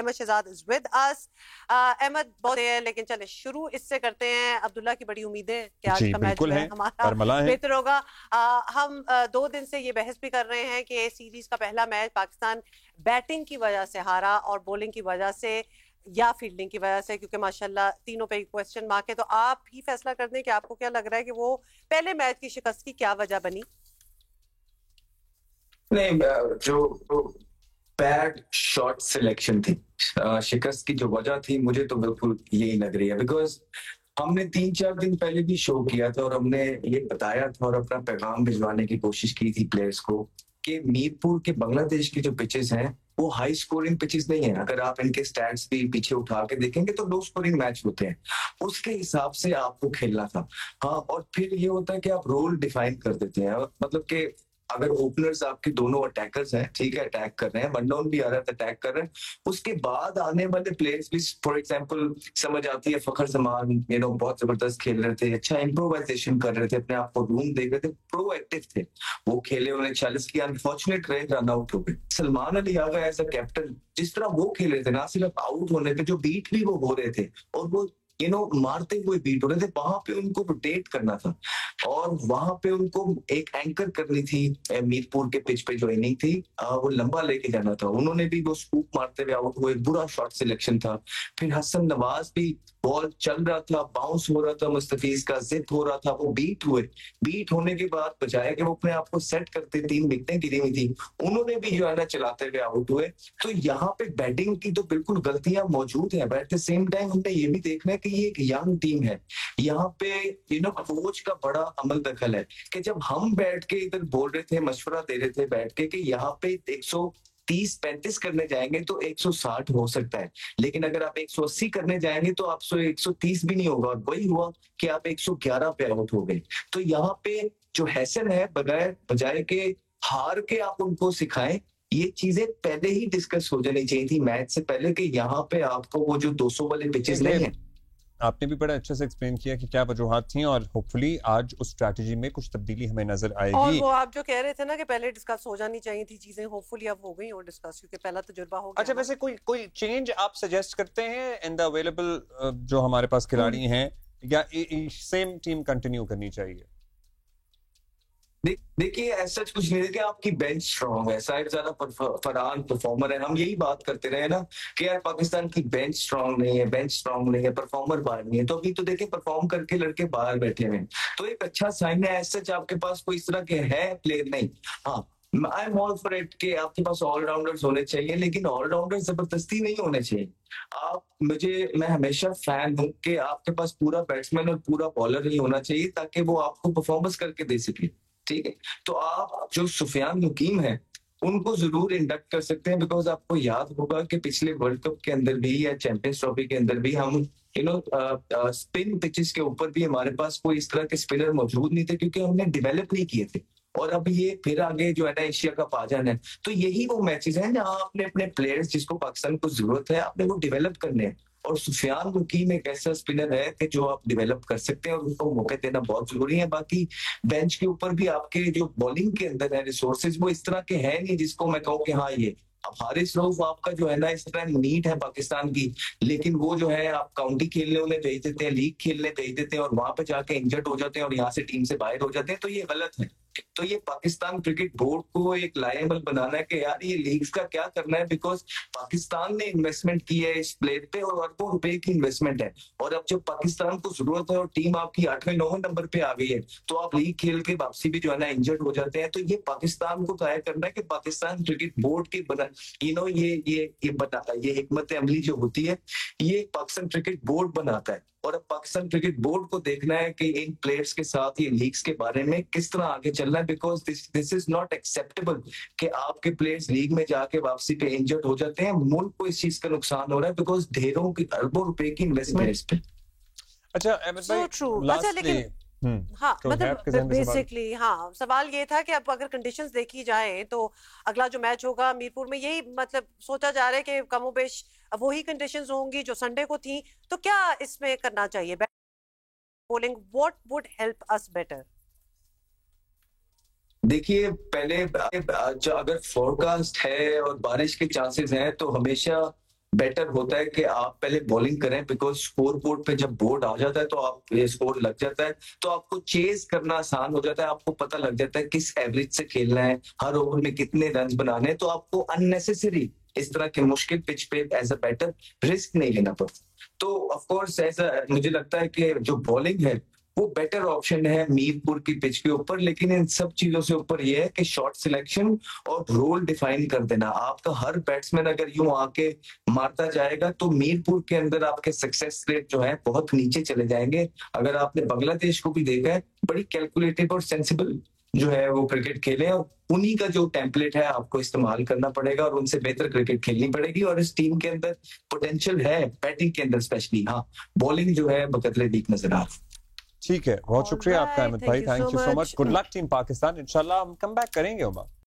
Ahmad Shahzad is with us. Ahmad बहुत है, लेकिन चले शुरू इससे करते हैं। अब्दुल्ला की बड़ी उम्मीदें कि आज का मैच जो है हमारा बेहतर होगा। हम 2 दिन से ये बहस भी कर रहे हैं कि सीरीज का पहला मैच पाकिस्तान बैटिंग की वजह से हारा और बॉलिंग की वजह से या फील्डिंग की वजह से, क्योंकि माशाल्लाह तीनों पे क्वेश्चन मार्क है। तो आप ही फैसला कर दें कि आपको क्या लग रहा है कि वो पहले मैच की शिकस्त की क्या वजह बनी? नहीं, जो बैड शॉट सिलेक्शन थी, शिकस्त की जो वजह थी, मुझे तो बिल्कुल यही लग रही है। बिकॉज हमने 3-4 दिन पहले भी शो किया था और हमने ये बताया था और अपना पैगाम भिजवाने की कोशिश की थी प्लेयर्स को कि मीरपुर के बांग्लादेश के जो पिचेस हैं वो हाई स्कोरिंग पिचेस नहीं है। अगर आप इनके स्टैट्स भी पीछे उठा के देखेंगे तो लो स्कोरिंग मैच होते हैं। उसके हिसाब से आपको खेलना था। हाँ, और फिर ये होता है कि आप रोल डिफाइन कर देते हैं। मतलब कि अगर ओपनर्स आपके दोनों अटैकर्स हैं, ठीक है, अटैक कर रहे हैं, वन डाउन भी आ रहा है तो अटैक कर रहे हैं, उसके बाद आने वाले प्लेयर्स भी फॉर एग्जांपल समझ आती है। फखर जमान बहुत जबरदस्त खेल रहे थे, अच्छा इम्प्रोवाइजेशन कर रहे थे, अपने आप को रूम देख रहे थे, प्रोएक्टिव थे, वो खेले, उन्हें 40 किया, अनफॉर्चुनेट रहे, रन आउट हो गए। सलमान अली आ गए एज अ कैप्टन, जिस तरह वो खेल रहे थे, ना सिर्फ आउट होने पे, जो बीट भी वो हो रहे थे और वो मारते हुए बीट हो रहे थे, वहां पे उनको रोटेट करना था और वहां पे उनको एक एंकर करनी थी। मीरपुर के पिच पे जो इनिंग थी वो लंबा लेके जाना था। उन्होंने भी वो स्कूप मारते हुए आउट हुए, बुरा शॉट सिलेक्शन था। फिर हसन नवाज भी, बॉल चल रहा था, बाउंस हो रहा था, मुस्तफीज का जिद हो रहा था, वो बीट हुए। बीट होने के बाद बजाय कि वो अपने आप को सेट करते, 3 विकेटें गिरी हुई थी, उन्होंने भी जो है ना चलाते हुए आउट हुए। तो यहाँ पे बैटिंग की तो बिल्कुल गलतियां मौजूद है, but at the same time हमने ये भी देखना है कि ये एक यंग टीम है। यहाँ पे कोच का बड़ा अमल दखल है कि जब हम बैठ के इधर बोल रहे थे, मशवरा दे रहे थे बैठ के कि यहाँ पे 130-135 करने जाएंगे तो 160 हो सकता है, लेकिन अगर आप 180 करने जाएंगे तो आपसे 130 भी नहीं होगा। और वही हुआ कि आप 111 पे आउट हो गए। तो यहाँ पे जो हैसन है, बजाय के हार के आप उनको सिखाएं, ये चीजें पहले ही डिस्कस हो जानी चाहिए थी मैच से पहले कि यहाँ पे आपको वो जो 200 वाले पिचेस नहीं है। आपने भी बड़ा अच्छे से एक्सप्लेन किया कि क्या वजूहात थी और होपफुली आज उस स्ट्रैटेजी में कुछ तब्दीली हमें नजर आएगी। और वो आप जो कह रहे थे ना कि पहले डिस्कस हो जानी चाहिए थी चीजें, होपफुली अब हो गई और डिस्कस, क्योंकि पहला तजुर्बा हो गया। अच्छा, वैसे कोई चेंज आप सजेस्ट करते हैं इन द अवेलेबल जो हमारे पास खिलाड़ी हैं, या सेम टीम कंटिन्यू करनी चाहिए? देखिए, ऐसा कुछ नहीं है कि आपकी बेंच स्ट्रांग है, साहिब ज्यादा फरहान परफॉर्मर है, हम यही बात करते रहे ना कि यार पाकिस्तान की बेंच स्ट्रांग नहीं है, बेंच स्ट्रांग नहीं है, परफॉर्मर बाहर नहीं है। तो अभी तो देखिए परफॉर्म करके लड़के बाहर बैठे हुए हैं, तो एक अच्छा साइन है। सच आपके पास कोई इस तरह के है प्लेयर नहीं। हाँ, I am all for it कि आपके पास ऑलराउंडर्स होने चाहिए, लेकिन ऑलराउंडर जबरदस्ती नहीं होने चाहिए। मैं हमेशा फैन हूं कि आपके पास पूरा बैट्समैन और पूरा बॉलर नहीं होना चाहिए ताकि वो आपको परफॉर्मेंस करके दे सके, ठीक है। तो आप जो सुफियान मुकीम है उनको जरूर इंडक्ट कर सकते हैं, बिकॉज आपको याद होगा कि पिछले वर्ल्ड कप के अंदर भी या चैंपियंस ट्रॉफी के अंदर भी हम स्पिन पिचेस के ऊपर भी हमारे पास कोई इस तरह के स्पिनर मौजूद नहीं थे, क्योंकि हमने डेवलप नहीं किए थे। और अब ये फिर आगे जो है ना एशिया कप आ जाना है, तो यही वो मैचेस हैं जहां आपने अपने प्लेयर्स जिसको पाकिस्तान को जरूरत है, आपने वो डेवलप करने हैं। और सुफियान मुकीम एक ऐसा स्पिनर है कि जो आप डेवलप कर सकते हैं और उनको मौके देना बहुत जरूरी है। बाकी बेंच के ऊपर भी आपके जो बॉलिंग के अंदर है रिसोर्सेज, वो इस तरह के हैं नहीं जिसको मैं कहूँ कि हाँ ये अब हारिस रऊफ आपका जो है ना इस तरह नीड है पाकिस्तान की, लेकिन वो जो है आप काउंटी खेलने उन्हें भेज देते हैं, लीग खेलने भेज देते हैं और वहां पे जाके इंजर्ड हो जाते हैं और यहाँ से टीम से बाहर हो जाते हैं, तो ये गलत है। तो ये पाकिस्तान क्रिकेट बोर्ड को एक लायबल बनाना है कि यार ये लीग्स का क्या करना है, बिकॉज पाकिस्तान ने इन्वेस्टमेंट की है इस प्लेयर पे और अरबों रुपए की इन्वेस्टमेंट है। और अब जब पाकिस्तान को जरूरत है और टीम आपकी 8वें-9वें नंबर पे आ गई है, तो आप लीग खेल के वापसी भी जो है ना इंजर्ड हो जाते हैं। तो ये पाकिस्तान को तय करना है कि पाकिस्तान क्रिकेट बोर्ड के बना ये हिकमत अमली जो होती है ये पाकिस्तान क्रिकेट बोर्ड बनाता है। और अब पाकिस्तान क्रिकेट बोर्ड को देखना है कि इन प्लेयर्स के साथ ये लीग्स के बारे में किस तरह आगे चलना है, because this is not acceptable कि आपके प्लेयर्स लीग में जाके वापसी पे इंजर्ड हो जाते हैं। मुल्क को इस चीज का नुकसान हो रहा है बिकॉज ढेरों की अरबों रुपए की इन्वेस्टमेंट है इस पे। अच्छा अहमद भाई, अच्छा, लेकिन हाँ, मतलब बेसिकली हाँ सवाल ये था कि अब अगर कंडीशंस देखी जाए तो अगला जो मैच होगा मीरपुर में, यही मतलब सोचा जा रहा है कि कमोबेश वही कंडीशंस होंगी जो संडे को थी। तो क्या इसमें करना चाहिए bowling, what would help us better? देखिए, पहले अगर फोरकास्ट है और बारिश के चांसेस हैं तो हमेशा बेटर होता है कि आप पहले बॉलिंग करें, बिकॉज स्कोर बोर्ड पे जब बोर्ड आ जाता है तो आप ये स्कोर लग जाता है तो आपको चेज करना आसान हो जाता है, आपको पता लग जाता है किस एवरेज से खेलना है, हर ओवर में कितने रन बनाने हैं, तो आपको अननेसेसरी इस तरह के मुश्किल पिच पे एज अ बैटर रिस्क नहीं लेना पड़ता। तो ऑफ कोर्स ऐसा मुझे लगता है कि जो बॉलिंग है वो बेटर ऑप्शन है मीरपुर की पिच के ऊपर, लेकिन इन सब चीजों से ऊपर ये है कि शॉट सिलेक्शन और रोल डिफाइन कर देना। आपका हर बैट्समैन अगर यूं आके मारता जाएगा तो मीरपुर के अंदर आपके सक्सेस रेट जो है बहुत नीचे चले जाएंगे। अगर आपने बांग्लादेश को भी देखा है, बड़ी कैलकुलेटिव और सेंसिबल जो है वो क्रिकेट खेले, और उन्हीं का जो टेम्पलेट है आपको इस्तेमाल करना पड़ेगा और उनसे बेहतर क्रिकेट खेलनी पड़ेगी। और इस टीम के अंदर पोटेंशियल है बैटिंग के अंदर स्पेशली, हाँ बॉलिंग जो है बकदरे वीक नजर आ रही। ठीक है, बहुत शुक्रिया आपका अहमद भाई, thank you so much. Good luck team Pakistan, इंशाल्लाह हम कम बैक करेंगे उमा।